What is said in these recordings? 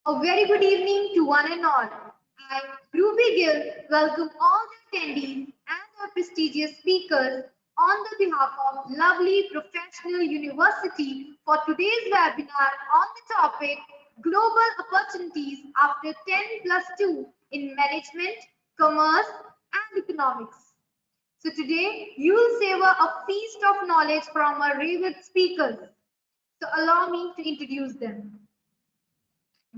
A very good evening to one and all. I, Ruby Gill, welcome all the attendees and our prestigious speakers on the behalf of lovely professional university for today's webinar on the topic Global Opportunities After 10+2 in Management, Commerce and Economics. So today you will savor a feast of knowledge from our revered speakers. So allow me to introduce them.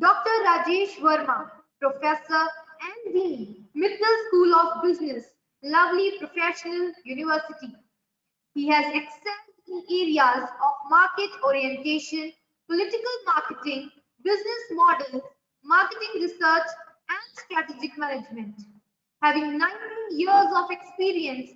Dr. Rajesh Verma, Professor and Dean, Mittal School of Business, lovely professional university. He has excelled in areas of market orientation, political marketing, business models, marketing research, and strategic management. Having 19 years of experience,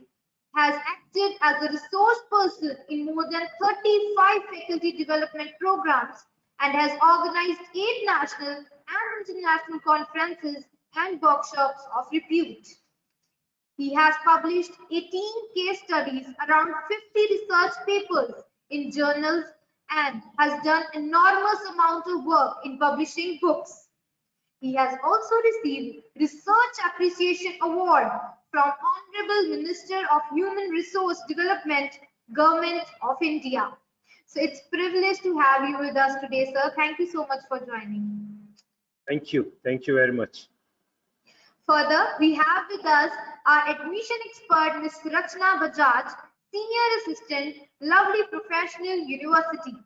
has acted as a resource person in more than 35 faculty development programs and has organized 8 national and international conferences and workshops of repute. He has published 18 case studies, around 50 research papers in journals, and has done enormous amount of work in publishing books. He has also received Research Appreciation Award from Honorable Minister of Human Resource Development, Government of India. So it's a privilege to have you with us today, sir. Thank you so much for joining. Thank you. Thank you very much. Further, we have with us our admission expert, Ms. Rachna Bajaj, Senior Assistant, lovely professional university.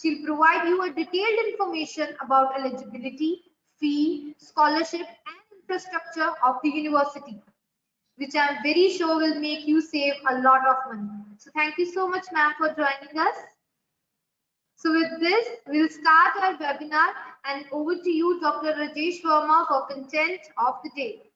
She'll provide you a detailed information about eligibility, fee, scholarship, and infrastructure of the university, which I'm very sure will make you save a lot of money. So thank you so much, ma'am, for joining us. So with this, we'll start our webinar, and over to you, Dr. Rajesh Verma, for content of the day.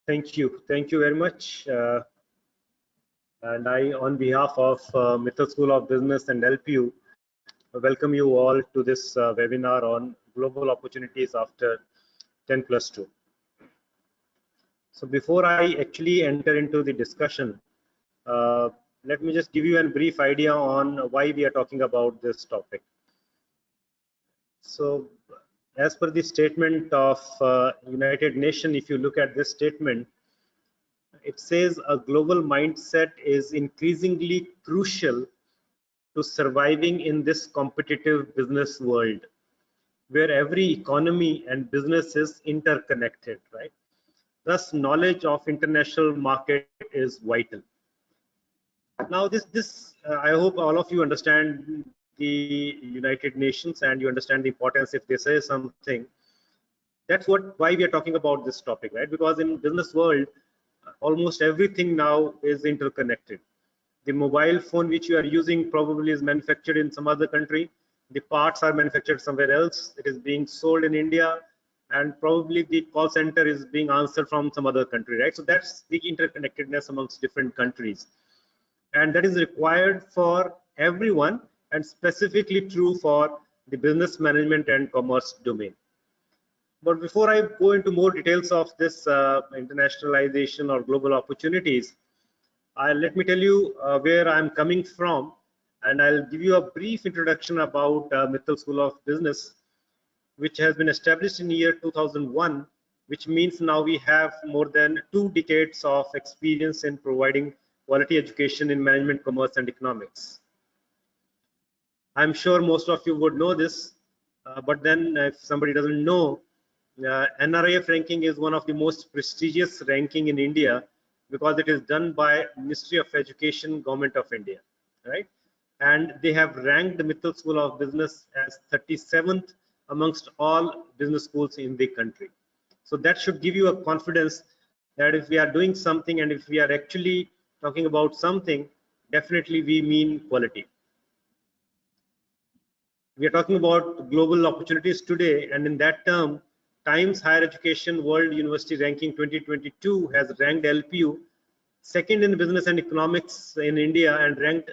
Thank you. Thank you very much. And I, on behalf of Mittal School of Business and LPU, welcome you all to this webinar on global opportunities after 10+2. So before I actually enter into the discussion, let me just give you a brief idea on why we are talking about this topic. So as per the statement of United Nations, if you look at this statement, it says a global mindset is increasingly crucial to surviving in this competitive business world, where every economy and business is interconnected, right? Thus, knowledge of international market is vital. Now, I hope all of you understand the United Nations and you understand the importance if they say something. That's why we are talking about this topic, right? Because in business world, almost everything now is interconnected. The mobile phone which you are using probably is manufactured in some other country. The parts are manufactured somewhere else. It is being sold in India, and probably the call center is being answered from some other country, right? So that's the interconnectedness amongst different countries. And that is required for everyone and specifically true for the business management and commerce domain. But before I go into more details of this internationalization or global opportunities, let me tell you where I'm coming from, and I'll give you a brief introduction about Mittal School of Business, which has been established in the year 2001, which means now we have more than 2 decades of experience in providing quality education in management, commerce, and economics. I'm sure most of you would know this, but then if somebody doesn't know, NRIF ranking is one of the most prestigious ranking in India because it is done by Ministry of Education, Government of India, right? And they have ranked the Mittal School of Business as 37th amongst all business schools in the country. So that should give you a confidence that if we are doing something and if we are actually talking about something, definitely we mean quality. We are talking about global opportunities today, and in that term, Times Higher Education World University Ranking 2022 has ranked LPU second in business and economics in India and ranked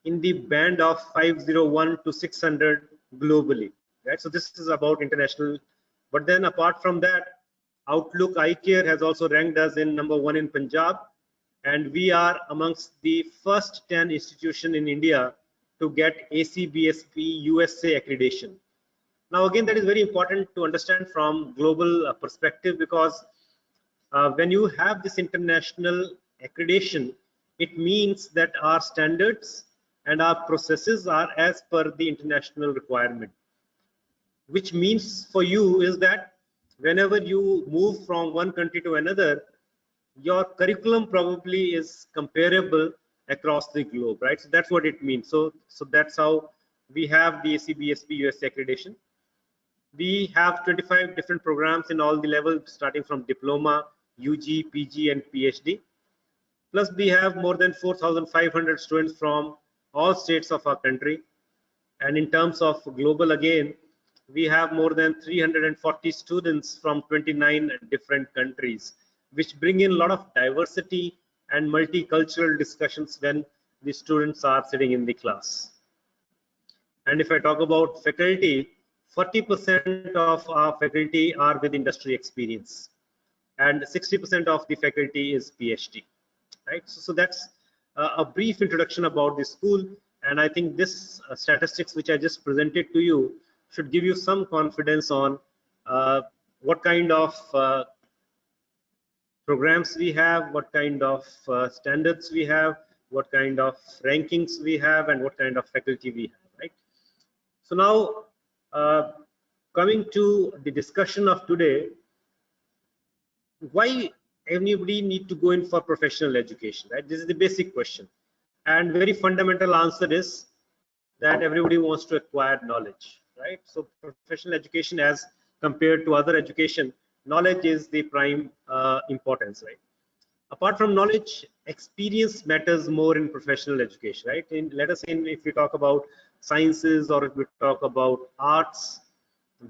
in the band of 501 to 600 globally, right? So this is about international. But then apart from that, Outlook Eye Care has also ranked us in #1 in Punjab, and we are amongst the first 10 institutions in India to get ACBSP USA accreditation. Now again, that is very important to understand from global perspective, because when you have this international accreditation, it means that our standards and our processes are as per the international requirement, which means for you is that whenever you move from one country to another, your curriculum probably is comparable across the globe, right? So that's what it means. So that's how we have the ACBSP USA accreditation. We have 25 different programs in all the levels, starting from diploma, UG, PG, and PhD. Plus, we have more than 4,500 students from all states of our country. And in terms of global, again, we have more than 340 students from 29 different countries, which bring in a lot of diversity and multicultural discussions when the students are sitting in the class. And if I talk about faculty, 40% of our faculty are with industry experience, and 60% of the faculty is PhD, right? So that's a brief introduction about the school, and I think this statistics which I just presented to you should give you some confidence on what kind of programs we have, what kind of standards we have, what kind of rankings we have, and what kind of faculty we have, right? So now, coming to the discussion of today, why anybody need to go in for professional education, right? This is the basic question, and very fundamental answer is that everybody wants to acquire knowledge, right? So professional education, as compared to other education, knowledge is the prime importance, right? Apart from knowledge, experience matters more in professional education, right? Let us say if we talk about sciences, or if we talk about arts,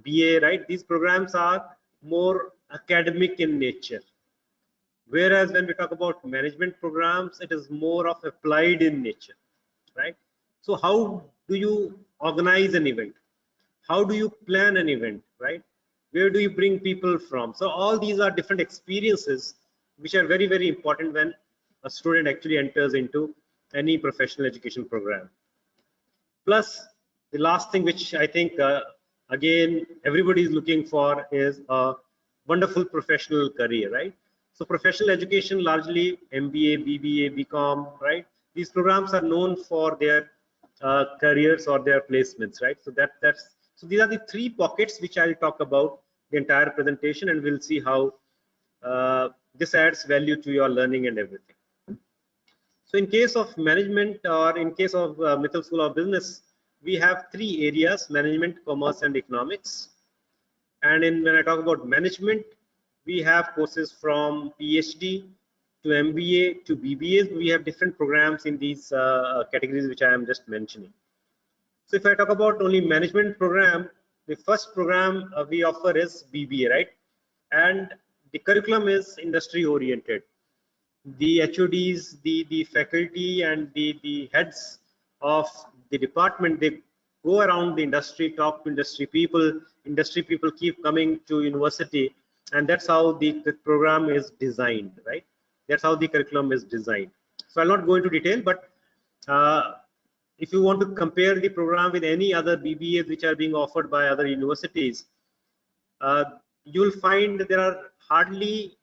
BA, right? These programs are more academic in nature. Whereas when we talk about management programs, it is more of applied in nature, right? So how do you organize an event? How do you plan an event, right? Where do you bring people from? So all these are different experiences which are very, very important when a student actually enters into any professional education program. Plus, the last thing which I think, again, everybody is looking for is a wonderful professional career, right? So professional education, largely MBA, BBA, BCom, right? These programs are known for their careers or their placements, right? So so these are the three pockets which I'll talk about the entire presentation, and we'll see how this adds value to your learning and everything. So in case of management, or in case of Mittal School of Business, we have three areas: management, commerce, and economics. And when I talk about management, we have courses from PhD to MBA to BBA. We have different programs in these categories which I am just mentioning. So if I talk about only management program, the first program we offer is BBA, right? And the curriculum is industry oriented. The HODs, the faculty, and the heads of the department, they go around the industry, talk to industry people. Industry people keep coming to university, and that's how the program is designed, right? That's how the curriculum is designed. So I'll not go into detail, but if you want to compare the program with any other BBAs which are being offered by other universities, you'll find there are hardly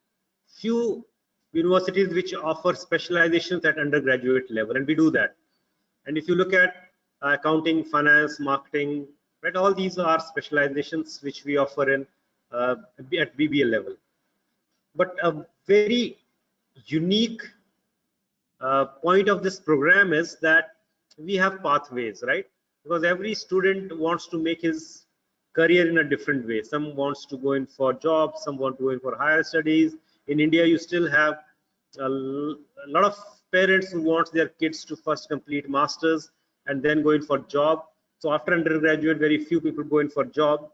few universities which offer specializations at undergraduate level, and we do that. And if you look at accounting, finance, marketing, right, all these are specializations which we offer in at BBA level. But a very unique point of this program is that we have pathways, right? Because every student wants to make his career in a different way. Some wants to go in for jobs, some want to go in for higher studies. In India, you still have a lot of parents who want their kids to first complete masters and then go in for job. So after undergraduate, very few people go in for job.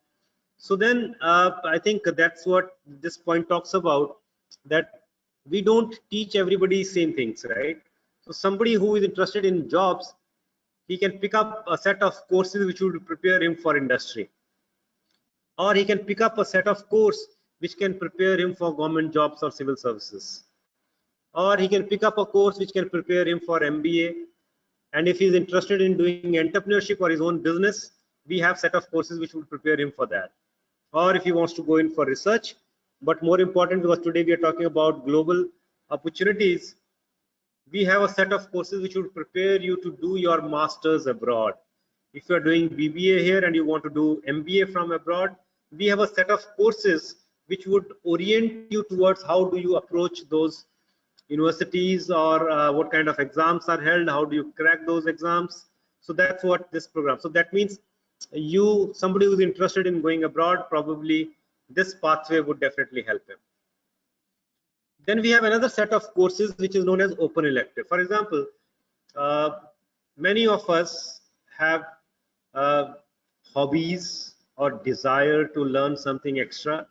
So then I think that's what this point talks about, that we don't teach everybody same things, right? So somebody who is interested in jobs, he can pick up a set of courses which would prepare him for industry, or he can pick up a set of course which can prepare him for government jobs or civil services, or he can pick up a course which can prepare him for MBA, And if he's interested in doing entrepreneurship or his own business, we have set of courses which would prepare him for that. Or if he wants to go in for research, but more important, because today we are talking about global opportunities, we have a set of courses which would prepare you to do your masters abroad. If you are doing BBA here and you want to do MBA from abroad, we have a set of courses which would orient you towards how do you approach those universities, or what kind of exams are held, how do you crack those exams. So that's what this program. So that means somebody who's interested in going abroad, probably this pathway would definitely help him. Then we have another set of courses which is known as open elective. For example, many of us have hobbies or desire to learn something extra,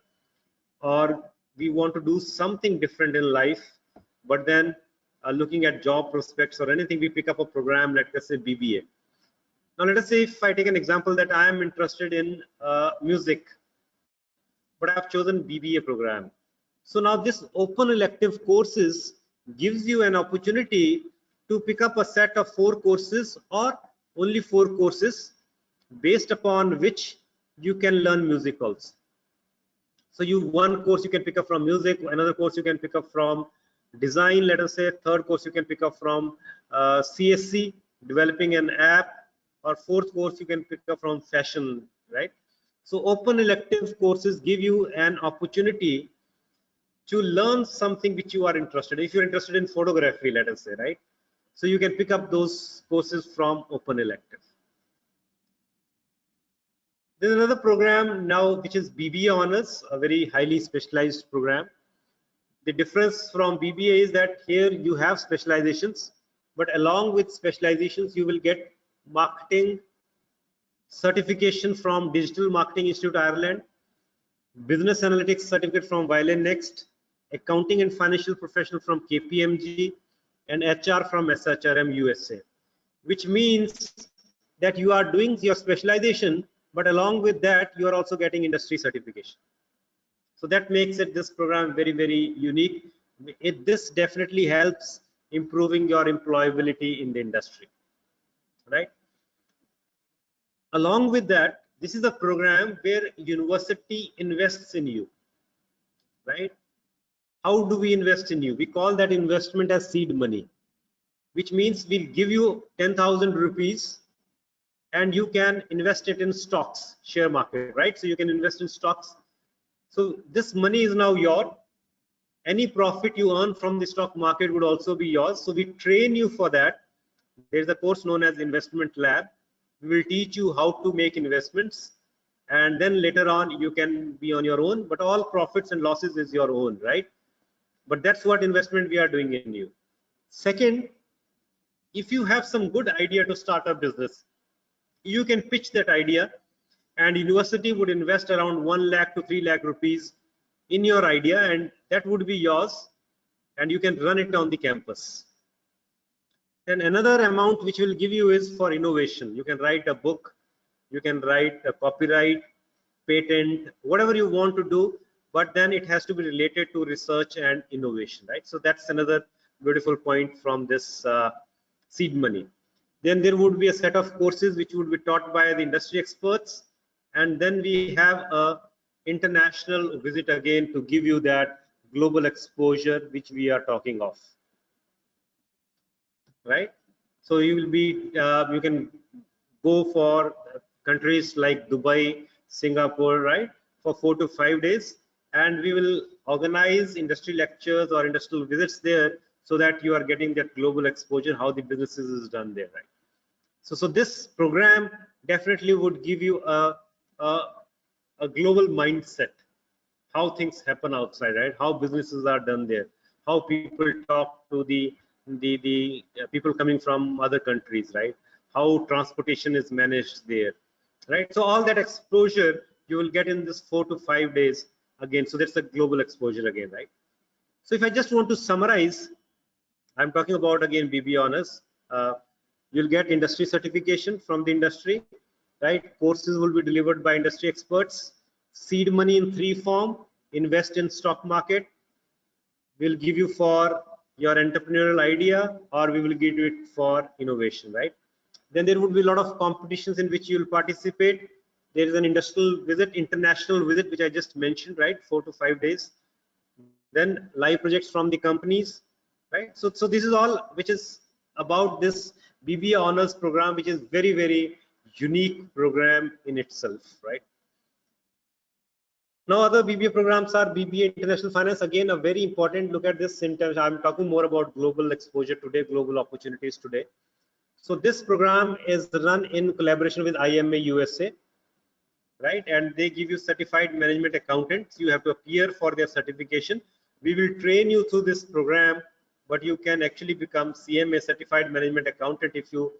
or we want to do something different in life, but then looking at job prospects or anything, we pick up a program like, let's say, BBA. Now let us say if I take an example that I am interested in music, but I have chosen BBA program. So now this open elective courses gives you an opportunity to pick up a set of 4 courses or only 4 courses based upon which you can learn music also. So one course you can pick up from music, another course you can pick up from design, let us say, third course you can pick up from CSC, developing an app, or fourth course you can pick up from fashion, right? So open elective courses give you an opportunity to learn something which you are interested in. If you're interested in photography, let us say, right? So you can pick up those courses from open elective. There's another program now which is BBA Honors, a very highly specialized program. The difference from BBA is that here you have specializations, but along with specializations you will get marketing certification from Digital Marketing Institute Ireland, business analytics certificate from Violin Next, accounting and financial professional from KPMG, and HR from SHRM USA, which means that you are doing your specialization, but along with that you are also getting industry certification. So that makes this program very, very unique. This definitely helps improving your employability in the industry, right? Along with that, this is a program where university invests in you, right? How do we invest in you? We call that investment as seed money, which means we'll give you 10,000 rupees and you can invest it in stocks, share market, right? So you can invest in stocks. So this money is now yours. Any profit you earn from the stock market would also be yours. So we train you for that. There's a course known as Investment Lab. We will teach you how to make investments, and then later on you can be on your own, but all profits and losses is your own, right? But that's what investment we are doing in you. Second, if you have some good idea to start a business, you can pitch that idea, and university would invest around 1 lakh to 3 lakh rupees in your idea, and that would be yours, and you can run it on the campus. Then another amount which will give you is for innovation. You can write a book, you can write a copyright, patent, whatever you want to do, but then it has to be related to research and innovation, right? So that's another beautiful point from this seed money. Then there would be a set of courses which would be taught by the industry experts, and then we have a international visit again to give you that global exposure which we are talking of, right? So you will be you can go for countries like Dubai, Singapore, right, for 4 to 5 days, and we will organize industry lectures or industrial visits there so that you are getting that global exposure, how the businesses is done there, right? So this program definitely would give you a global mindset, how things happen outside, right? How businesses are done there, how people talk to the people coming from other countries, right? How transportation is managed there, right? So all that exposure you will get in this 4 to 5 days again. So that's a global exposure again, right? So if I just want to summarize, I'm talking about again BBA Honors. You'll get industry certification from the industry, right? Courses will be delivered by industry experts. Seed money in 3 forms. Invest in stock market. We'll give you for your entrepreneurial idea, or we will give you it for innovation, right? Then there would be a lot of competitions in which you will participate. There is an industrial visit, international visit, which I just mentioned, right? 4 to 5 days. Then live projects from the companies, right? So this is all which is about this BBA honors program, which is very unique program in itself, right? Now other BBA programs are BBA International Finance. Again, a very important look at this in terms. I'm talking more about global exposure today, global opportunities today. So this program is run in collaboration with IMA USA, right? And they give you certified management accountants. You have to appear for their certification. We will train you through this program, but you can actually become CMA, certified management accountant, if you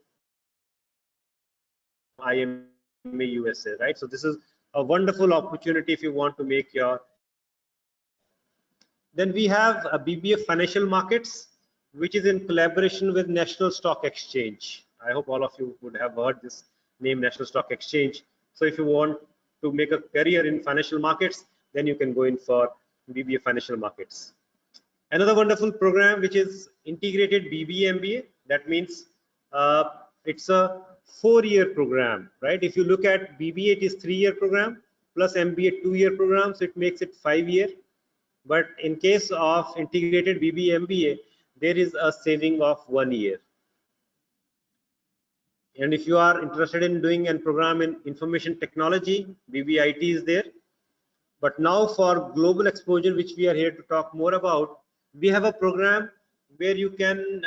IMA USA, right? So this is a wonderful opportunity if you want to make your. Then we have a BBA Financial Markets, which is in collaboration with National Stock Exchange. I hope all of you would have heard this name, National Stock Exchange. So if you want to make a career in financial markets, then you can go in for BBA Financial Markets. Another wonderful program which is integrated BBA MBA. That means it's a 4-year program, right? If you look at BBA, it is 3-year program plus MBA 2-year program, so it makes it 5-year. But in case of integrated BBA MBA, there is a saving of 1 year. And if you are interested in doing a program in information technology, BBIT is there. But now for global exposure, which we are here to talk more about, we have a program where you can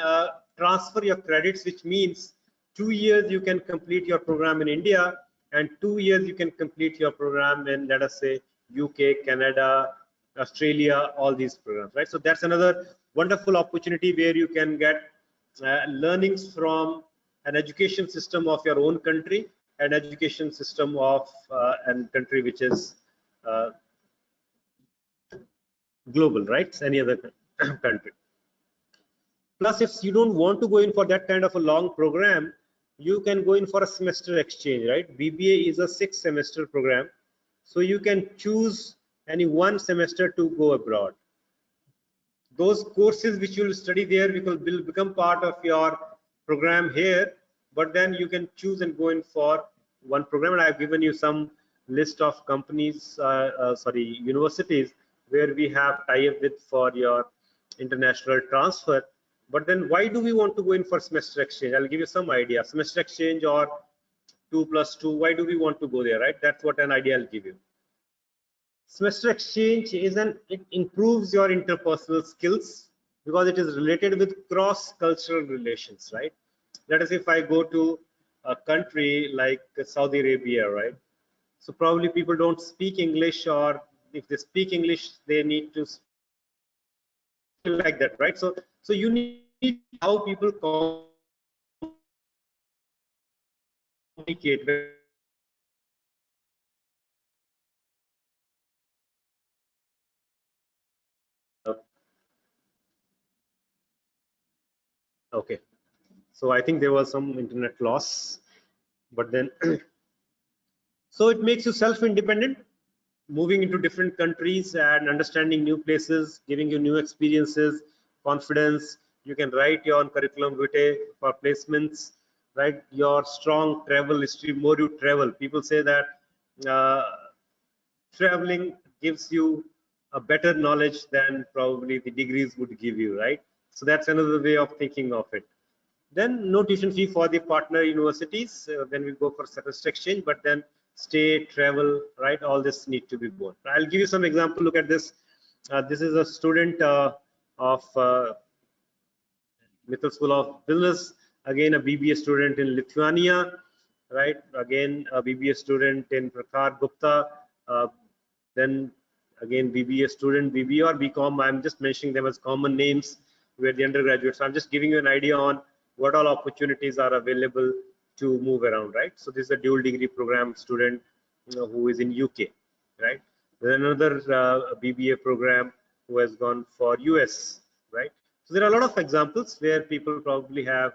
transfer your credits, which means 2 years you can complete your program in India, and 2 years you can complete your program in, let us say, UK, Canada, Australia, all these programs, right? So that's another wonderful opportunity where you can get learnings from an education system of your own country, an education system of a country which is global, right? Any other country. Plus, if you don't want to go in for that kind of a long program, you can go in for a semester exchange, right? BBA is a 6-semester program, so you can choose any one semester to go abroad. Those courses which you will study there will become part of your program here, but then you can choose and go in for one program. And I've given you some list of companies, universities where we have tie-up with for your international transfer. But then why do we want to go in for semester exchange? I'll give you some idea. Semester exchange or 2+2, why do we want to go there, right? That's what an idea I'll give you. Semester exchange it improves your interpersonal skills because it is related with cross-cultural relations, right? Let us say if I go to a country like Saudi Arabia, right? So probably people don't speak English, or if they speak English, they need to speak like that, right? So you need how people communicate. Okay, so I think there was some internet loss, but then so it makes you self-independent, moving into different countries and understanding new places, giving you new experiences, confidence. You can write your own curriculum vitae for placements, right? Your strong travel history, more you travel. People say that traveling gives you a better knowledge than probably the degrees would give you, right? So that's another way of thinking of it. Then no tuition fee for the partner universities. Then we go for semester exchange, but then stay, travel, right? All this need to be borne. I'll give you some example. Look at this. This is a student of Mithil School of Business. Again, a BBA student in Lithuania, right? Again, a BBA student in Prakhar Gupta. Then again, BBA student, BBA or BCom. I'm just mentioning them as common names where the undergraduates. So I'm just giving you an idea on what all opportunities are available to move around, right? So this is a dual degree program student, who is in UK, right? Then another BBA program who has gone for US, right? So there are a lot of examples where people probably have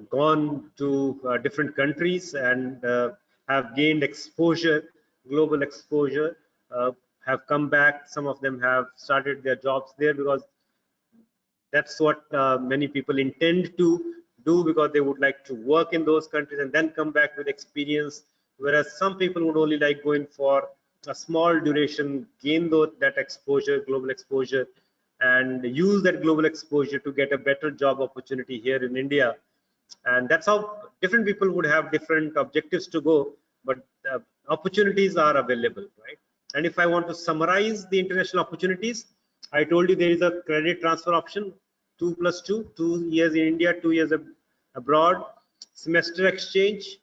gone to different countries and have gained exposure, global exposure. have come back. Some of them have started their jobs there because that's what many people intend to do, because they would like to work in those countries and then come back with experience, whereas some people would only like going for a small duration, gain that exposure, global exposure, and use that global exposure to get a better job opportunity here in India. And that's how different people would have different objectives to go, but opportunities are available, right? And if I want to summarize the international opportunities, I told you there is a credit transfer option, 2+2, 2 years in India, 2 years abroad. Semester exchange,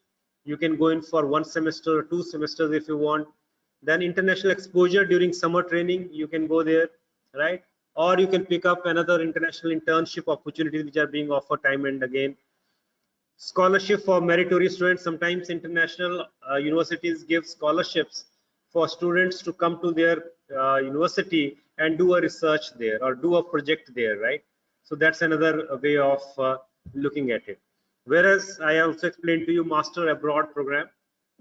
you can go in for 1 semester or 2 semesters if you want. Then international exposure during summer training, you can go there, right? Or you can pick up another international internship opportunities which are being offered time and again. Scholarship for meritorious students. Sometimes international universities give scholarships for students to come to their university and do a research there or do a project there, right? So that's another way of looking at it. Whereas I also explained to you master abroad program,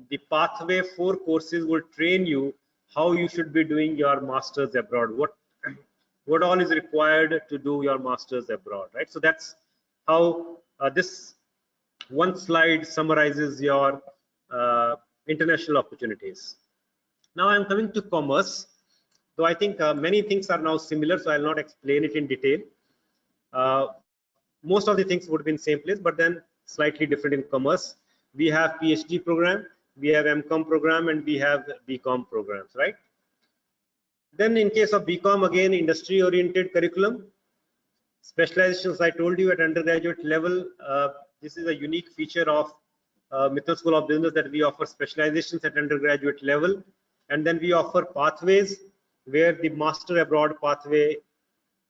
the pathway 4 courses will train you how you should be doing your masters abroad, what all is required to do your masters abroad, right? So that's how this one slide summarizes your international opportunities. Now I'm coming to commerce. So I think many things are now similar, so I'll not explain it in detail. Most of the things would be in same place, but then slightly different in commerce. We have PhD program, we have MCom program, and we have BCom programs, right? Then in case of BCom, again, industry oriented curriculum. Specializations, I told you, at undergraduate level, this is a unique feature of Mittal School of Business, that we offer specializations at undergraduate level, and then we offer pathways where the master abroad pathway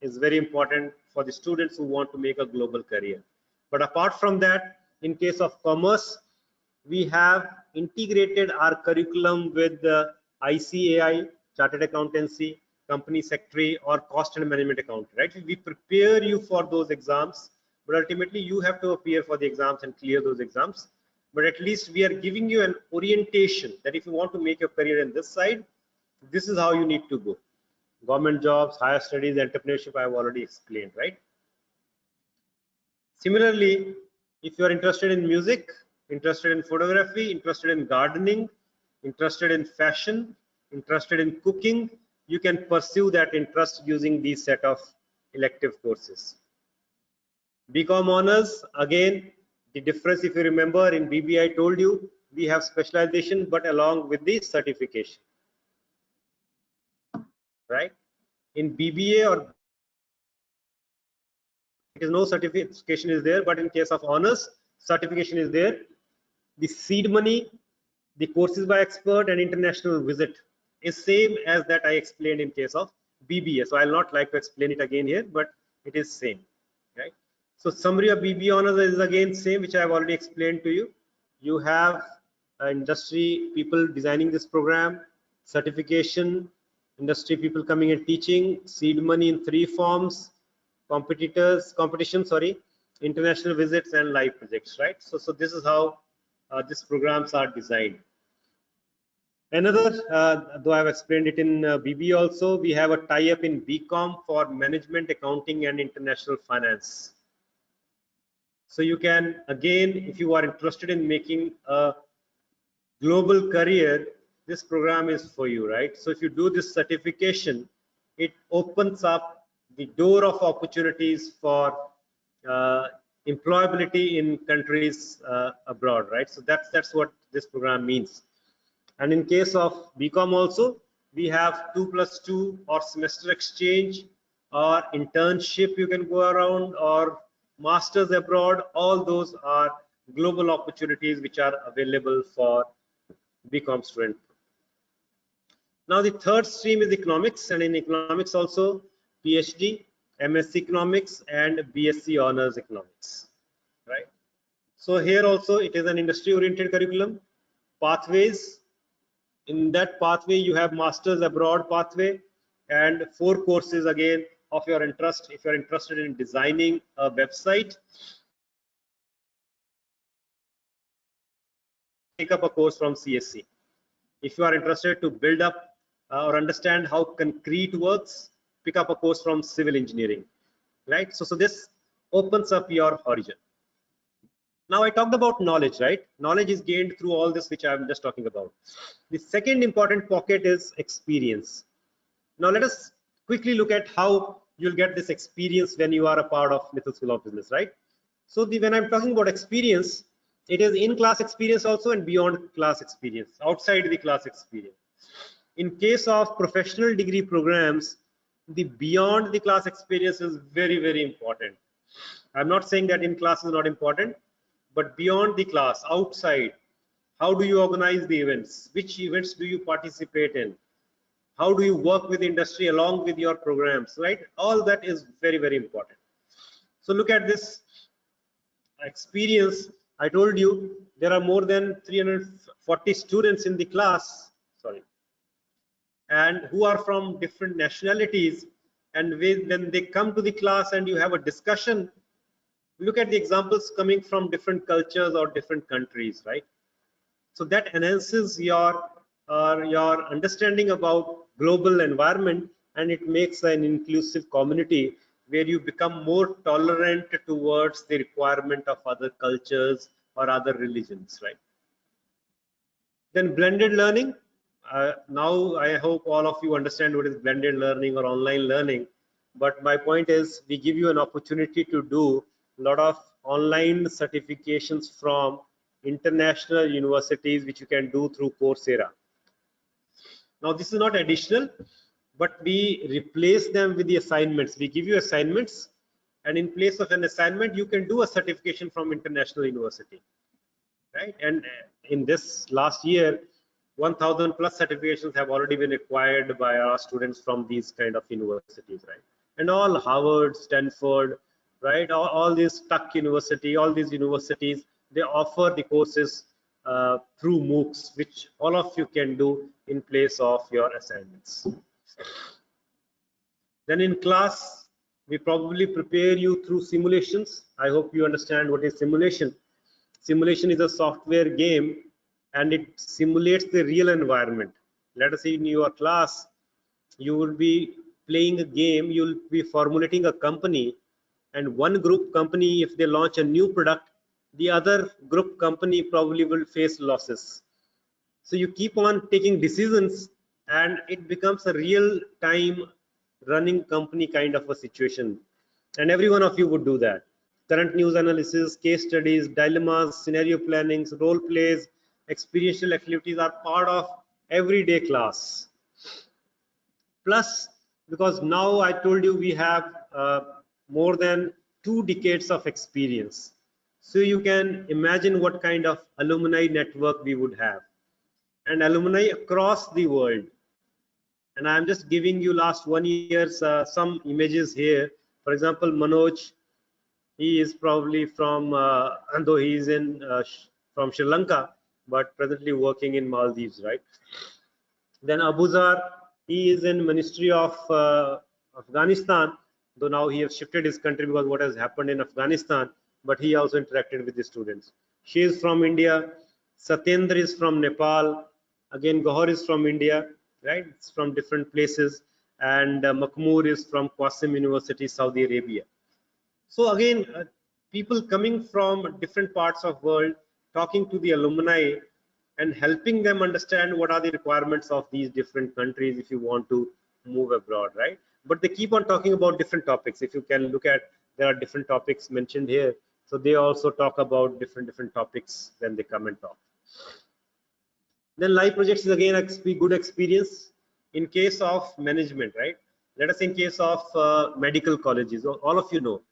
is very important for the students who want to make a global career. But apart from that, in case of commerce, we have integrated our curriculum with the ICAI, Chartered Accountancy, Company Secretary, or Cost and Management Accounting, right? We prepare you for those exams, but ultimately you have to appear for the exams and clear those exams. But at least we are giving you an orientation that if you want to make your career in this side, this is how you need to go. Government jobs, higher studies, entrepreneurship, I have already explained, right? Similarly, if you are interested in music, interested in photography, interested in gardening, interested in fashion, interested in cooking, you can pursue that interest using these set of elective courses. BCom honors, again, the difference, if you remember, in BBA I told you we have specialization but along with the certification, right? In BBA or it is no certification is there, but in case of honors, certification is there. The seed money, the courses by expert, and international visit is same as that I explained in case of BBA. So I'll not like to explain it again here, but it is same, right? So summary of BBA honors is again same, which I have already explained to you. You have industry people designing this program, certification, industry people coming and teaching, seed money in 3 forms, competition, sorry, international visits, and live projects, right? So this is how these programs are designed. Another, though I've explained it in BB also, we have a tie-up in BCom for management, accounting, and international finance. So you can, again, if you are interested in making a global career, this program is for you, right? So if you do this certification, it opens up the door of opportunities for employability in countries abroad, right? So that's what this program means. And in case of BCom also, we have 2+2 or semester exchange or internship you can go around, or masters abroad. All those are global opportunities which are available for BCom student. Now the third stream is economics, and in economics also PhD, MSc economics, and BSc honors economics, right? So here also it is an industry oriented curriculum. Pathways, in that pathway you have masters abroad pathway and 4 courses again of your interest. If you're interested in designing a website, take up a course from CSC. If you are interested to build up or understand how concrete works, pick up a course from civil engineering, right? So this opens up your horizon. Now I talked about knowledge, right? Knowledge is gained through all this which I'm just talking about. The second important pocket is experience. Now let us quickly look at how you'll get this experience when you are a part of Mithil School of Business, right? So when I'm talking about experience, it is in-class experience also and beyond class experience, outside the class experience. In case of professional degree programs, the beyond the class experience is very, very important. I'm not saying that in class is not important, but beyond the class, outside, how do you organize the events? Which events do you participate in? How do you work with industry along with your programs, right? All that is very, very important. So look at this experience. I told you there are more than 340 students in the class, sorry, and who are from different nationalities. And when they come to the class and you have a discussion, look at the examples coming from different cultures or different countries, right? So that enhances your understanding about global environment, and it makes an inclusive community where you become more tolerant towards the requirement of other cultures or other religions, right? Then blended learning. Now I hope all of you understand what is blended learning or online learning. But my point is, we give you an opportunity to do a lot of online certifications from international universities, which you can do through Coursera. Now this is not additional, but we replace them with the assignments. We give you assignments, and in place of an assignment, you can do a certification from international university, right? And in this last year, 1,000 plus certifications have already been acquired by our students from these kind of universities, right? And all Harvard, Stanford, right? All these Tuck University, all these universities, they offer the courses through MOOCs, which all of you can do in place of your assignments. Then in class, we probably prepare you through simulations. I hope you understand what is simulation. Simulation is a software game, and it simulates the real environment. Let us say in your class, you will be playing a game, you will be formulating a company, and one group company, if they launch a new product, the other group company probably will face losses. So you keep on taking decisions, and it becomes a real time running company kind of a situation. And every one of you would do that. Current news analysis, case studies, dilemmas, scenario plannings, role plays, experiential activities are part of everyday class. Plus, because now I told you we have more than 2 decades of experience. So you can imagine what kind of alumni network we would have, and alumni across the world. And I'm just giving you last 1 year's some images here. For example, Manoj, he is probably from, though he is from Sri Lanka, but presently working in Maldives, right? Then Abuzar, he is in Ministry of Afghanistan, though now he has shifted his country because what has happened in Afghanistan, but he also interacted with the students. She is from India. Satyendra is from Nepal. Again, Gohar is from India, right? It's from different places. And Makmoor is from Qasim University, Saudi Arabia. So again, people coming from different parts of world, talking to the alumni and helping them understand what are the requirements of these different countries if you want to move abroad, right? But they keep on talking about different topics. If you can look at, there are different topics mentioned here. So they also talk about different topics when they come and talk. Then live projects is again a good experience. In case of management, right? Let us say in case of medical colleges, all of you know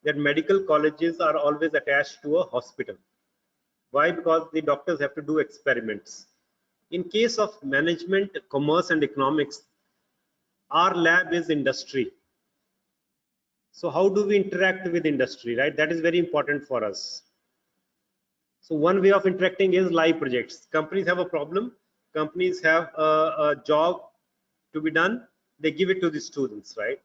that medical colleges are always attached to a hospital. Why? Because the doctors have to do experiments. In case of management, commerce and economics, our lab is industry. So how do we interact with industry, right? That is very important for us. So one way of interacting is live projects. Companies have a problem. Companies have a job to be done. They give it to the students, right?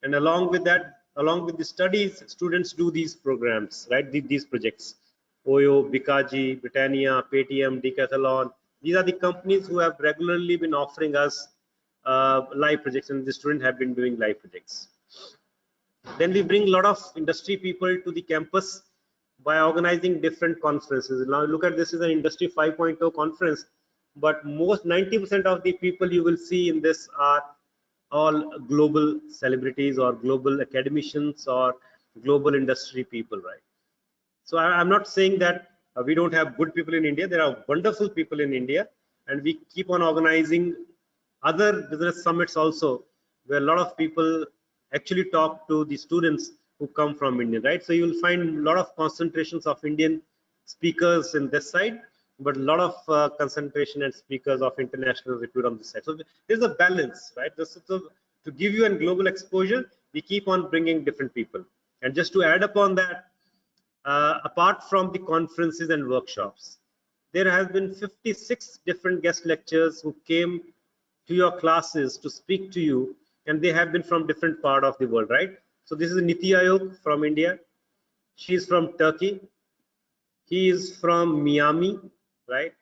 And along with that, along with the studies, students do these programs, right? These projects. Oyo, Bikaji, Britannia, Paytm, Decathlon. These are the companies who have regularly been offering us live projects, and the students have been doing live projects. Then we bring a lot of industry people to the campus by organizing different conferences. Now look at this is an industry 5.0 conference, but most 90% of the people you will see in this are all global celebrities or global academicians or global industry people, right? So I'm not saying that we don't have good people in India. There are wonderful people in India, and we keep on organizing other business summits also, where a lot of people actually talk to the students who come from India, right? So you will find a lot of concentrations of Indian speakers in this side, but a lot of concentration and speakers of international repute on this side. So there's a balance, right? To give you a global exposure, we keep on bringing different people. And just to add upon that, apart from the conferences and workshops, there have been 56 different guest lecturers who came to your classes to speak to you, and they have been from different part of the world, right? So this is Niti Ayog from India. She's from Turkey. He is from Miami, right?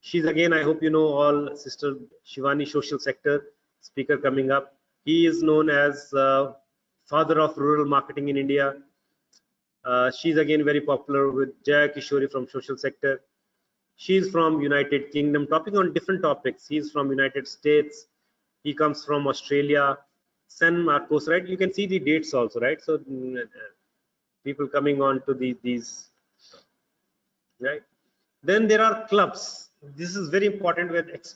She's again, I hope you know all, Sister Shivani, social sector speaker coming up. He is known as father of rural marketing in India. She's again very popular with Jaya Kishori from social sector. She's from United Kingdom, talking on different topics. He's from United States. He comes from Australia. San Marcos, right? You can see the dates also, right? So people coming on to these, right? Then there are clubs. This is very important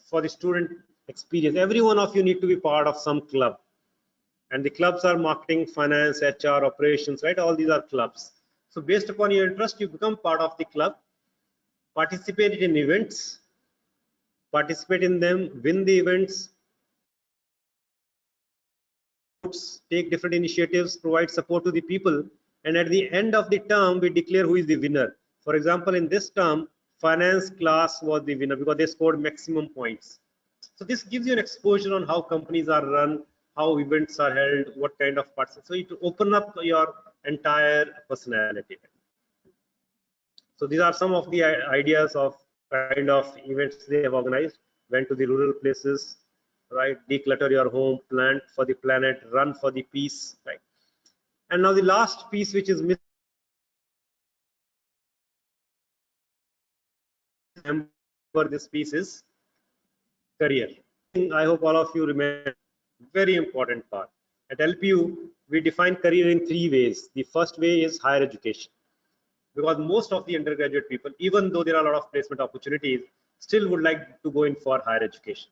for the student experience. Every one of you need to be part of some club. And the clubs are marketing, finance, HR, operations, right? All these are clubs. So based upon your interest, you become part of the club, participate in events, participate in them, win the events, take different initiatives, provide support to the people, and at the end of the term, we declare who is the winner. For example, in this term, finance class was the winner because they scored maximum points. So this gives you an exposure on how companies are run, how events are held, what kind of parts. So you to open up your entire personality. So these are some of the ideas of kind of events they have organized. Went to the rural places, right? Declutter your home, plant for the planet, run for the peace, right? And now the last piece, which is missing, this piece is career. I hope all of you remember, very important part. At LPU, we define career in 3 ways. The first way is higher education, because most of the undergraduate people, even though there are a lot of placement opportunities, still would like to go in for higher education,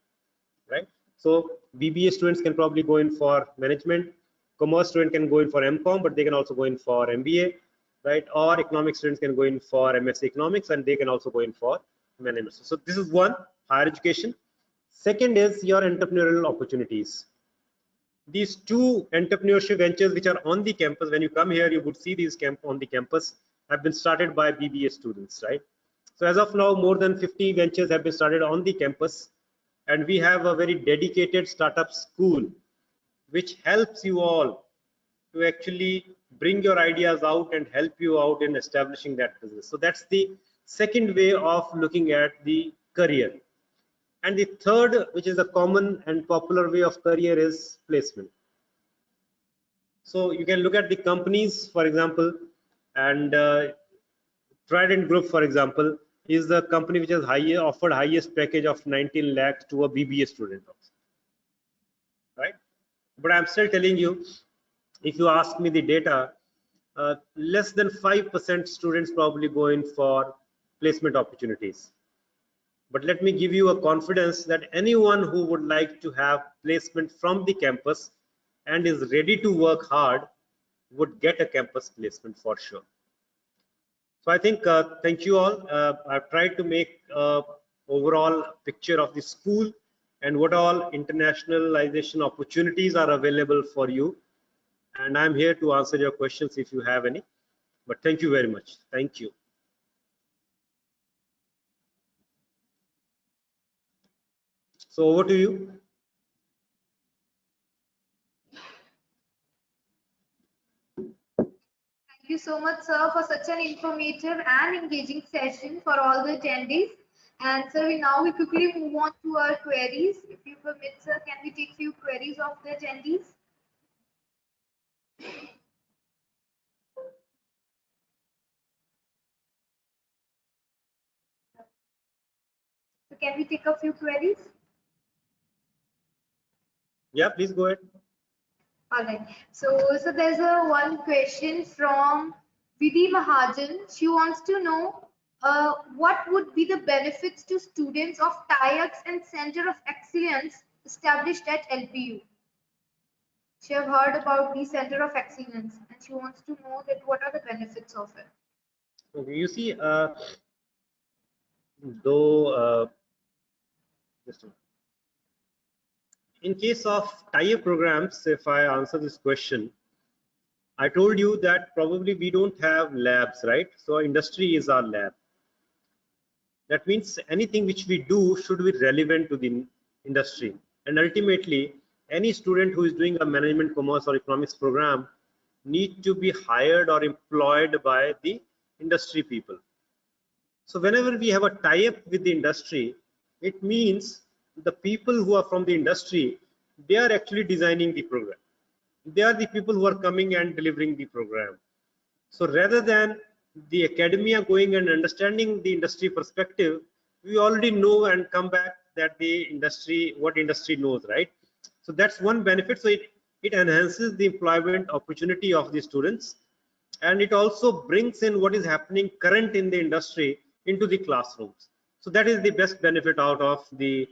right? So BBA students can probably go in for management, commerce student can go in for MCOM, but they can also go in for MBA, right? Or economics students can go in for MSc economics, and they can also go in for management. So this is one, higher education. Second is your entrepreneurial opportunities. These 2 entrepreneurship ventures which are on the campus, when you come here, you would see these on the campus, have been started by BBA students, right? So as of now, more than 50 ventures have been started on the campus, and we have a very dedicated startup school which helps you all to actually bring your ideas out and help you out in establishing that business. So that's the second way of looking at the career. And the third, which is a common and popular way of career, is placement. So you can look at the companies, for example, and Trident Group, for example, is the company which has offered highest package of 19 lakhs to a BBA student, right? But I'm still telling you, if you ask me the data, less than 5% students probably go in for placement opportunities. But let me give you a confidence that anyone who would like to have placement from the campus and is ready to work hard would get a campus placement for sure. So I think, thank you all. I've tried to make overall picture of the school and what all internationalization opportunities are available for you. And I'm here to answer your questions if you have any. But thank you very much. Thank you. So over to you. Thank you so much, sir, for such an informative and engaging session for all the attendees. And sir, we quickly move on to our queries. If you permit, sir, can we take few queries of the attendees? So can we take a few queries? Yeah, please go ahead. All right. So there's one question from Vidhi Mahajan. She wants to know what would be the benefits to students of TIEX and Center of Excellence established at LPU. She have heard about the Center of Excellence and she wants to know that what are the benefits of it. Okay, you see, though, just a minute. In case of tie-up programs, if I answer this question, I told you that probably we don't have labs, right? So industry is our lab. That means anything which we do should be relevant to the industry. And ultimately, any student who is doing a management, commerce, or economics program need to be hired or employed by the industry people. So whenever we have a tie-up with the industry, it means the people who are from the industry, they are actually designing the program. They are the people who are coming and delivering the program. So rather than the academia going and understanding the industry perspective, we already know and come back that the industry, what industry knows, right? So that's one benefit. So it enhances the employment opportunity of the students, and it also brings in what is happening current in the industry into the classrooms. So that is the best benefit out of the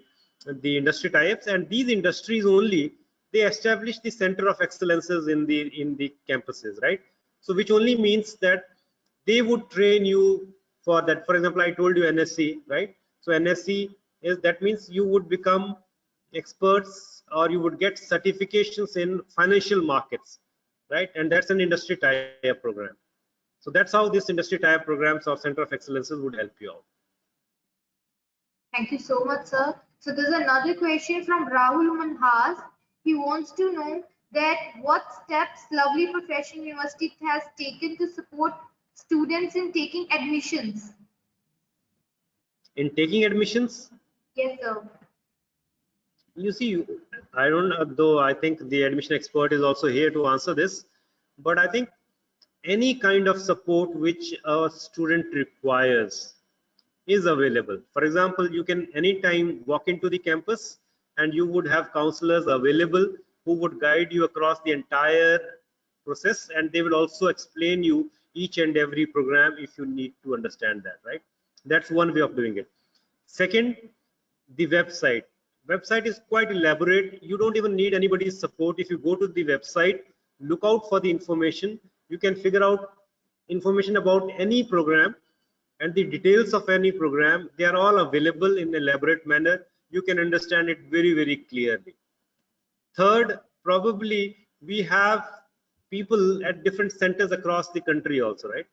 industry types. And these industries only, they establish the center of excellences in the campuses, right? So which only means that they would train you for that. For example, I told you NSC, right? So NSC is, that means you would become experts or you would get certifications in financial markets, right? And that's an industry tie-up program. So that's how this industry tie-up programs or center of excellences would help you out. Thank you so much, sir. So there's another question from Rahul Manhas. He wants to know that what steps Lovely Professional University has taken to support students in taking admissions. In taking admissions? Yes, sir. You see, I don't, though I think the admission expert is also here to answer this, but I think any kind of support which a student requires is available. For example, you can anytime walk into the campus and you would have counselors available who would guide you across the entire process, and they will also explain you each and every program if you need to understand that, right? That's one way of doing it. Second, the website is quite elaborate. You don't even need anybody's support. If you go to the website, look out for the information, you can figure out information about any program, and the details of any program, they are all available in an elaborate manner. You can understand it very, very clearly. Third, probably we have people at different centers across the country also, right?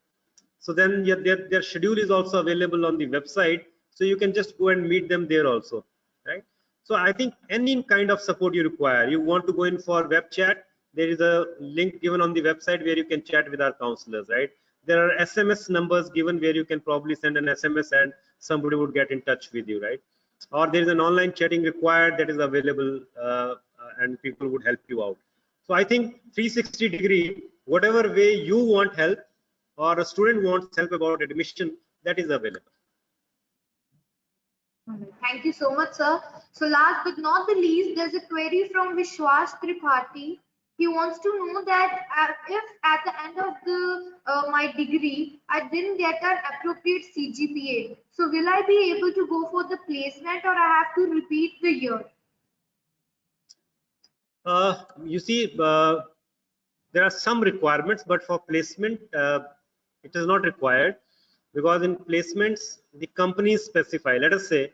So then their schedule is also available on the website, so you can just go and meet them there also, right? So I think any kind of support you require, you want to go in for web chat, there is a link given on the website where you can chat with our counselors, right? There are SMS numbers given where you can probably send an SMS and somebody would get in touch with you, right? Or there is an online chatting required that is available, and people would help you out. So I think 360-degree, whatever way you want help or a student wants help about admission, that is available. Thank you so much, sir. So last but not the least, there's a query from Vishwas Tripathi. He wants to know that if at the end of my degree, I didn't get an appropriate CGPA, so will I be able to go for the placement or I have to repeat the year? You see, there are some requirements, but for placement, it is not required, because in placements, the companies specify. Let us say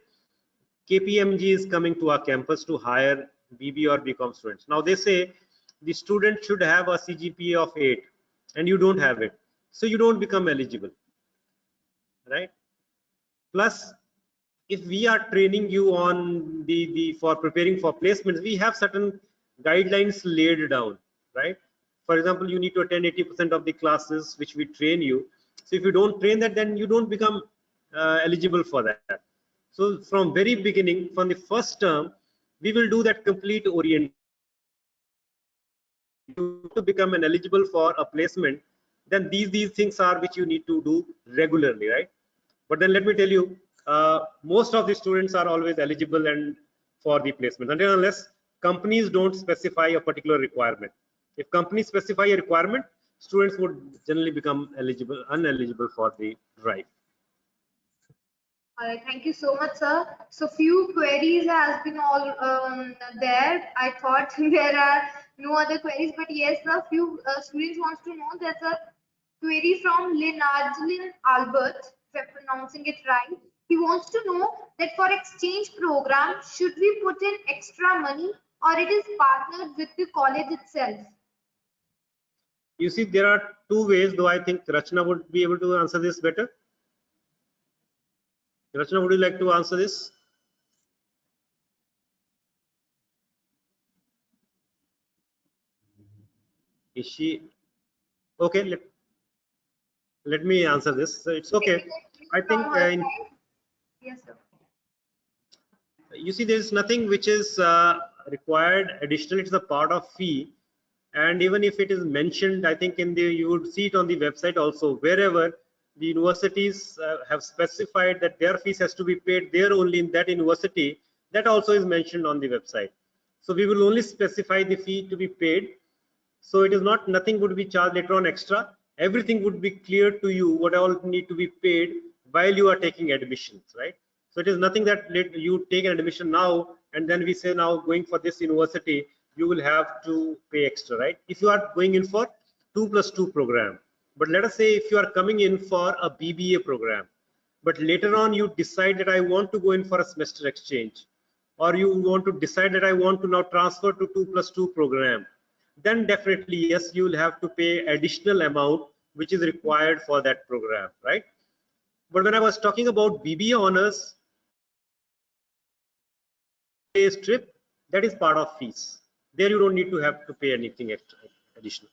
KPMG is coming to our campus to hire BB or BCom students. Now they say the student should have a CGPA of 8 and you don't have it, so you don't become eligible, right? Plus, if we are training you on the for preparing for placements, we have certain guidelines laid down, right? For example, you need to attend 80% of the classes which we train you. So if you don't train that, then you don't become eligible for that. So from very beginning, from the first term, we will do that complete orientation. To become an eligible for a placement, then these things are which you need to do regularly, right? But then let me tell you, most of the students are always eligible and for the placement until unless companies don't specify a particular requirement. If companies specify a requirement, students would generally become uneligible for the drive. All right, thank you so much, sir. So few queries has been all there. I thought there are no other queries, but yes, sir, few students wants to know. There's a query from Lenarjlin Albert, if I'm pronouncing it right. He wants to know that for exchange program, should we put in extra money or it is partnered with the college itself? You see, there are two ways, though I think Rachna would be able to answer this better. Rachna, would you like to answer this? Is she okay? Let me answer this. So it's okay. I think Yes, sir. you see, there is nothing which is required additional. It's a part of fee, and even if it is mentioned, I think in the you would see it on the website also. Wherever the universities have specified that their fees has to be paid there only in that university, that also is mentioned on the website. So we will only specify the fee to be paid. So it is not nothing would be charged later on extra. Everything would be clear to you what all need to be paid while you are taking admissions, right? So it is nothing that you take an admission now and then we say now going for this university you will have to pay extra, right? If you are going in for 2+2 program, but let us say if you are coming in for a BBA program, but later on you decide that I want to go in for a semester exchange, or you want to decide that I want to now transfer to 2+2 program, then definitely yes, you will have to pay additional amount which is required for that program, right? But when I was talking about BBA honors trip, that is part of fees. There you don't need to have to pay anything extra additional.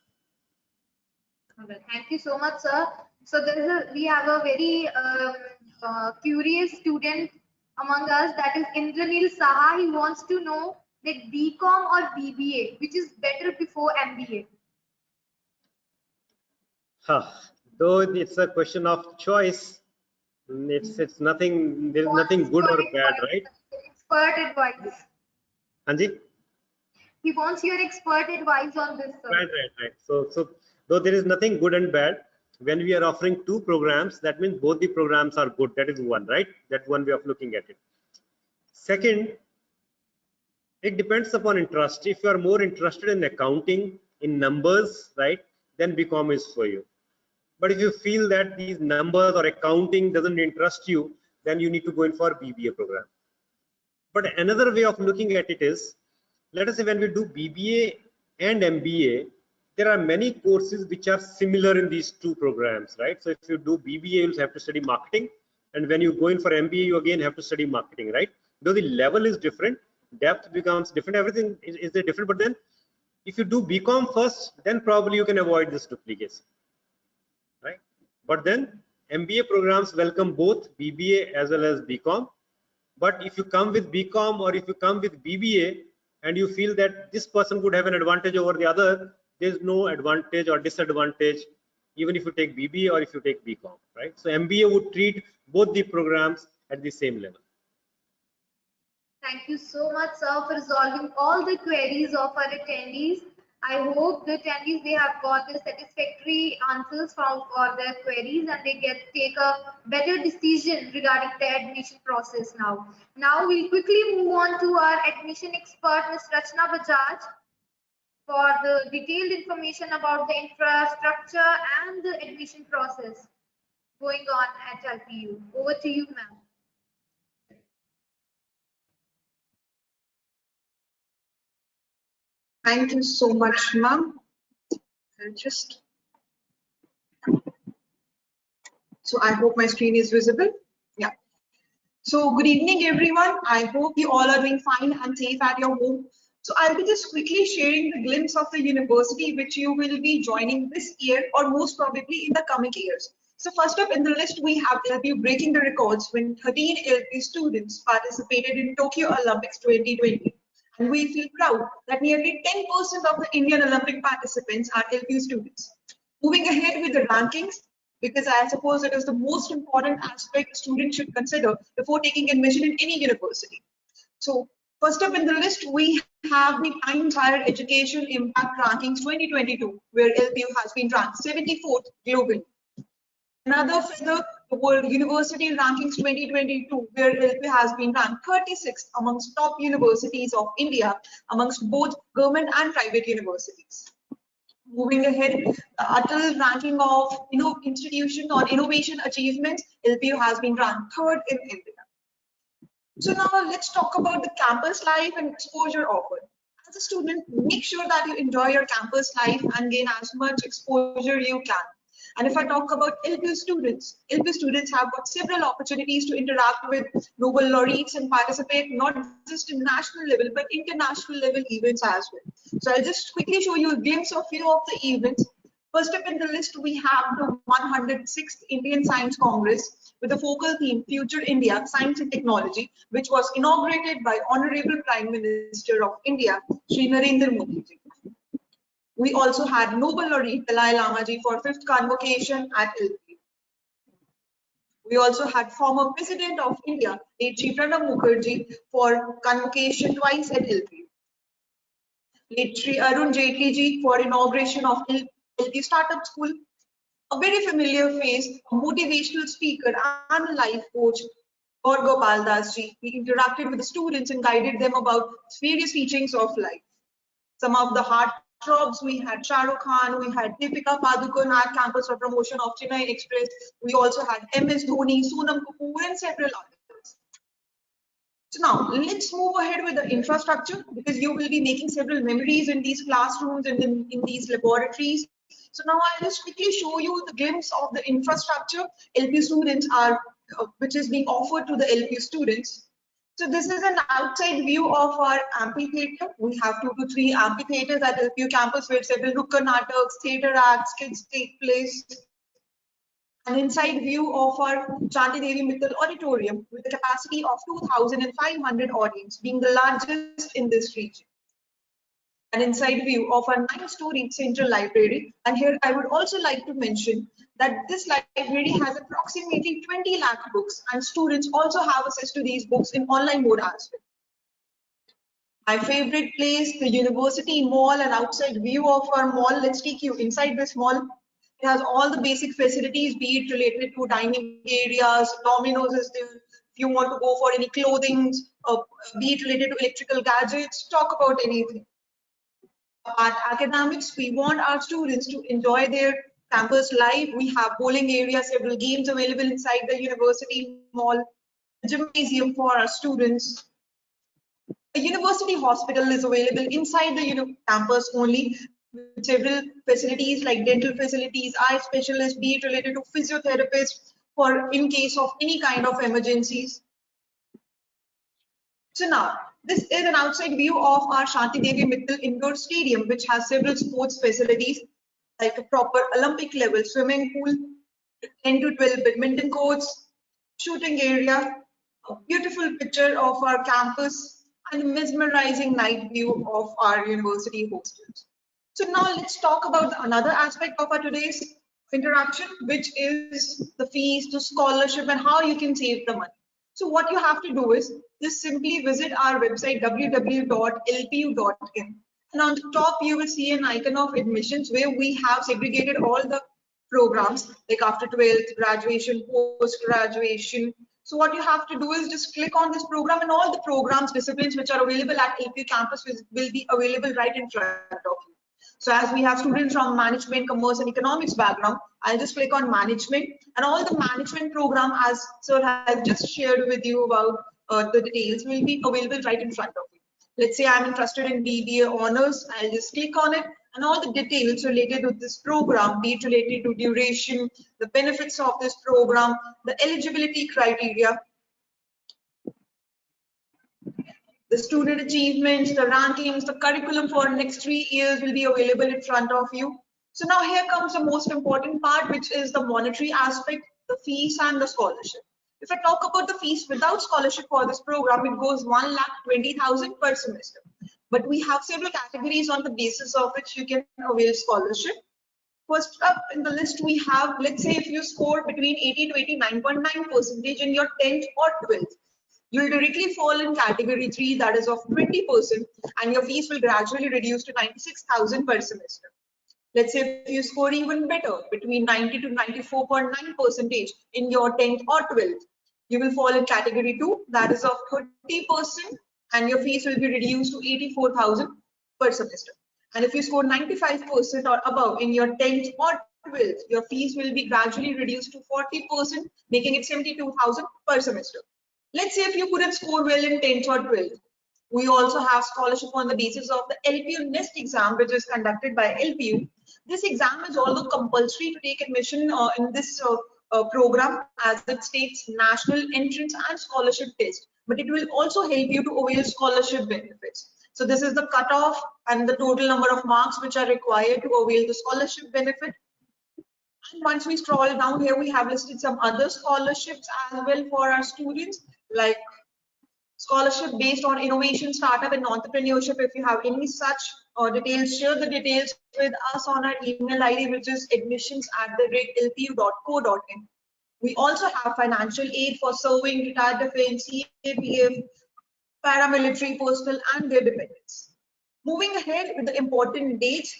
Okay, thank you so much, sir. So we have a very curious student among us, that is Indranil Saha. He wants to know that BCom or BBA, which is better before MBA? Though it's a question of choice, it's nothing. There is nothing good or bad, right? Expert advice. Anji? He wants your expert advice on this, sir. Right. So though there is nothing good and bad, when we are offering two programs, that means both the programs are good. That is one, right? That's one way of looking at it. Second, it depends upon interest. If you are more interested in accounting, in numbers, right, then BCom is for you. But if you feel that these numbers or accounting doesn't interest you, then you need to go in for BBA program. But another way of looking at it is, let us say when we do BBA and MBA, there are many courses which are similar in these two programs, right? So if you do BBA, you'll have to study marketing, and when you go in for MBA, you again have to study marketing, right? Though the level is different, depth becomes different, everything is different. But then if you do BCom first, then probably you can avoid this duplication, right? But then MBA programs welcome both BBA as well as BCom. But if you come with BCom or if you come with BBA and you feel that this person would have an advantage over the other, there's no advantage or disadvantage even if you take BBA or if you take BCom, right? So MBA would treat both the programs at the same level. Thank you so much, sir, for resolving all the queries of our attendees. I hope the attendees, they have got the satisfactory answers for their queries and they take a better decision regarding the admission process now. Now we'll quickly move on to our admission expert, Ms. Rachna Bajaj, for the detailed information about the infrastructure and the admission process going on at LPU. Over to you, ma'am. Thank you so much, ma'am. So I hope my screen is visible. Yeah. So good evening, everyone. I hope you all are doing fine and safe at your home. So I'll be just quickly sharing the glimpse of the university which you will be joining this year or most probably in the coming years. So first up in the list, we have LPU breaking the records when 13 LPU students participated in Tokyo Olympics 2020. And we feel proud that nearly 10% of the Indian Olympic participants are LPU students. Moving ahead with the rankings, because I suppose it is the most important aspect students should consider before taking admission in any university. So first up in the list, we have the Times Higher Education Impact Rankings 2022, where LPU has been ranked 74th globally. Another feather, the World University Rankings 2022, where LPU has been ranked 36th amongst top universities of India, amongst both government and private universities. Moving ahead, the Atal ranking of institution on innovation achievements, LPU has been ranked 3rd in India. So now let's talk about the campus life and exposure offered. As a student, make sure that you enjoy your campus life and gain as much exposure you can. And if I talk about LPU students have got several opportunities to interact with Nobel laureates and participate not just in national level, but international level events as well. So I'll just quickly show you a glimpse of few of the events. First up in the list, we have the 106th Indian Science Congress with the focal theme Future India, Science and Technology, which was inaugurated by Honorable Prime Minister of India, Shri Narendra Modi ji. We also had Nobel laureate Dalai Lama ji for 5th convocation at LPU. We also had former President of India, late Shri Pranab Mukherjee, for convocation twice at LPU. Late Shri Arun Jaitley ji for inauguration of LPU Startup School. A very familiar face, a motivational speaker and a life coach, Gaur Gopal Das ji. He interacted with the students and guided them about various teachings of life. Some of the heartthrobs, we had Shah Rukh Khan, we had Deepika Padukone at campus for promotion of Chennai Express. We also had MS Dhoni, Sonam Kapoor, and several others. So now let's move ahead with the infrastructure, because you will be making several memories in these classrooms and in these laboratories. So now I'll just quickly show you the glimpse of the infrastructure LPU students are, which is being offered to the LPU students. So this is an outside view of our amphitheater. We have 2 to 3 amphitheaters at LPU campus where several Nukkad Nataks, theatre acts, kids take place. An inside view of our Shanti Devi Mittal auditorium with a capacity of 2,500 audience, being the largest in this region. An inside view of our 9-story central library. And here I would also like to mention that this library has approximately 20 lakh books, and students also have access to these books in online mode as well. My favorite place, the University Mall, an outside view of our mall. Let's take you inside this mall. It has all the basic facilities, be it related to dining areas, Domino's is there. If you want to go for any clothing, be it related to electrical gadgets, talk about anything. At academics, we want our students to enjoy their campus life. We have bowling area, several games available inside the University Mall, a gymnasium for our students. A university hospital is available inside the campus only, with several facilities like dental facilities, eye specialists, be it related to physiotherapists for in case of any kind of emergencies. So now, this is an outside view of our Shanti Devi Mittal Indoor Stadium, which has several sports facilities like a proper Olympic level swimming pool, 10 to 12 badminton courts, shooting area, a beautiful picture of our campus, and a mesmerizing night view of our university hostels. So now let's talk about another aspect of our today's interaction, which is the fees, the scholarship, and how you can save the money. So what you have to do is just simply visit our website www.lpu.in, and on the top you will see an icon of admissions where we have segregated all the programs like after 12th, graduation, post-graduation. So what you have to do is just click on this program, and all the programs, disciplines which are available at LPU campus will be available right in front of you. So as we have students from management, commerce, and economics background, I'll just click on management, and all the management program, as sir has just shared with you about the details, will be available right in front of you. Let's say I'm interested in BBA honors, I'll just click on it, and all the details related to this program, be it related to duration, the benefits of this program, the eligibility criteria, the student achievements, the rankings, the curriculum for next 3 years will be available in front of you. So now here comes the most important part, which is the monetary aspect, the fees and the scholarship. If I talk about the fees without scholarship for this program, it goes 1,20,000 per semester. But we have several categories on the basis of which you can avail scholarship. First up in the list we have, let's say if you score between 80 to 89.9% in your 10th or 12th, you'll directly fall in category 3, that is of 20%, and your fees will gradually reduce to 96,000 per semester. Let's say if you score even better, between 90 to 94.9% in your 10th or 12th, you will fall in category 2, that is of 30%, and your fees will be reduced to 84,000 per semester. And if you score 95% or above in your 10th or 12th, your fees will be gradually reduced to 40%, making it 72,000 per semester. Let's say if you couldn't score well in 10th or 12th, we also have scholarship on the basis of the LPU NEST exam, which is conducted by LPU. This exam is although compulsory to take admission in this program, as it states National Entrance and Scholarship Test, but it will also help you to avail scholarship benefits. So this is the cutoff and the total number of marks which are required to avail the scholarship benefit. And once we scroll down here, we have listed some other scholarships as well for our students, like scholarship based on innovation, startup, and entrepreneurship. If you have any such details, share the details with us on our email ID, which is admissions@lpu.co.in. We also have financial aid for serving retired defense, CAPF, paramilitary personnel, and their dependents. Moving ahead with the important dates,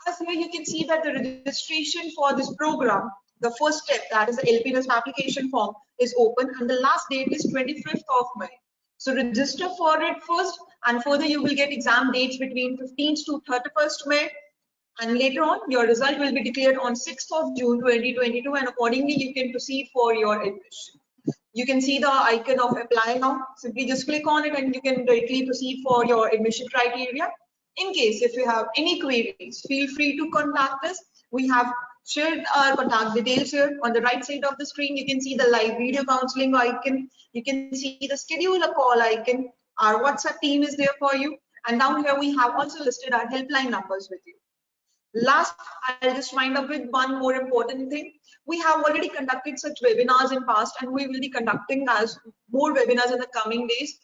as here you can see that the registration for this program, the first step, that is the LPNS application form, is open, and the last date is 25th of May. So register for it first, and further you will get exam dates between 15th to 31st May, and later on your result will be declared on 6th of June 2022, and accordingly you can proceed for your admission. You can see the icon of apply now. Simply just click on it and you can directly proceed for your admission criteria. In case if you have any queries, feel free to contact us. We have shared our contact details here. On the right side of the screen, you can see the live video counseling icon. You can see the schedule a call icon. Our WhatsApp team is there for you. And down here, we have also listed our helpline numbers with you. Last, I'll just wind up with one more important thing. We have already conducted such webinars in past, and we will be conducting as more webinars in the coming days.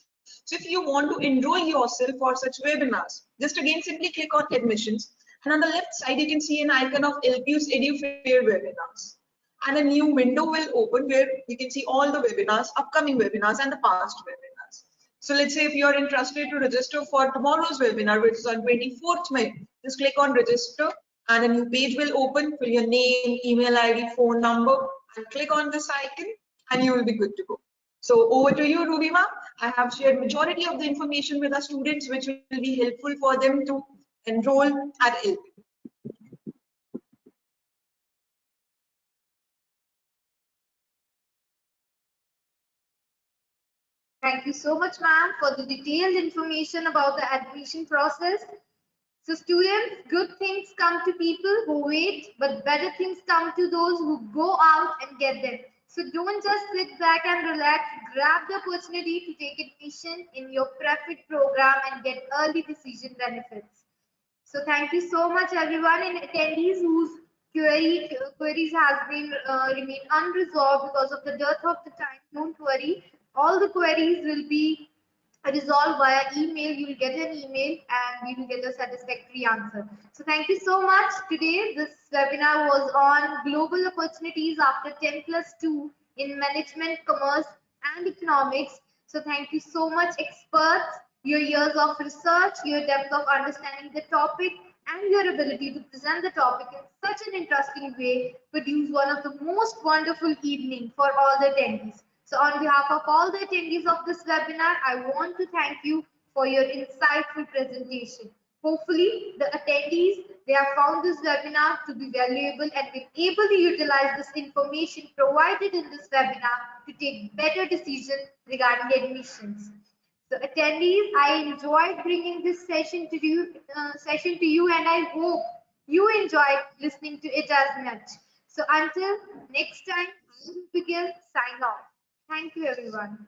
So if you want to enroll yourself for such webinars, just again simply click on admissions, and on the left side you can see an icon of LPU's Edu-Fair webinars, and a new window will open where you can see all the webinars, upcoming webinars, and the past webinars. So let's say if you are interested to register for tomorrow's webinar, which is on 24th May, just click on register and a new page will open. Fill your name, email ID, phone number, and click on this icon and you will be good to go. So over to you, Ruby ma'am. I have shared majority of the information with our students, which will be helpful for them to enroll at LPU. Thank you so much, ma'am, for the detailed information about the admission process. So students, good things come to people who wait, but better things come to those who go out and get them. So don't just sit back and relax. Grab the opportunity to take admission in your preferred program and get early decision benefits. So thank you so much, everyone, and attendees whose queries has been remain unresolved because of the dearth of the time. Don't worry. All the queries will be resolved via email. You will get an email and you will get a satisfactory answer. So thank you so much. Today this webinar was on global opportunities after 10+2 in management, commerce and economics. So thank you so much, experts. Your years of research, your depth of understanding the topic, and your ability to present the topic in such an interesting way produce one of the most wonderful evening for all the attendees. So on behalf of all the attendees of this webinar, I want to thank you for your insightful presentation. Hopefully, the attendees, they have found this webinar to be valuable and been able to utilize this information provided in this webinar to take better decisions regarding admissions. So attendees, I enjoyed bringing this session to you, and I hope you enjoyed listening to it as much. So until next time, I will begin sign off. Thank you, everyone.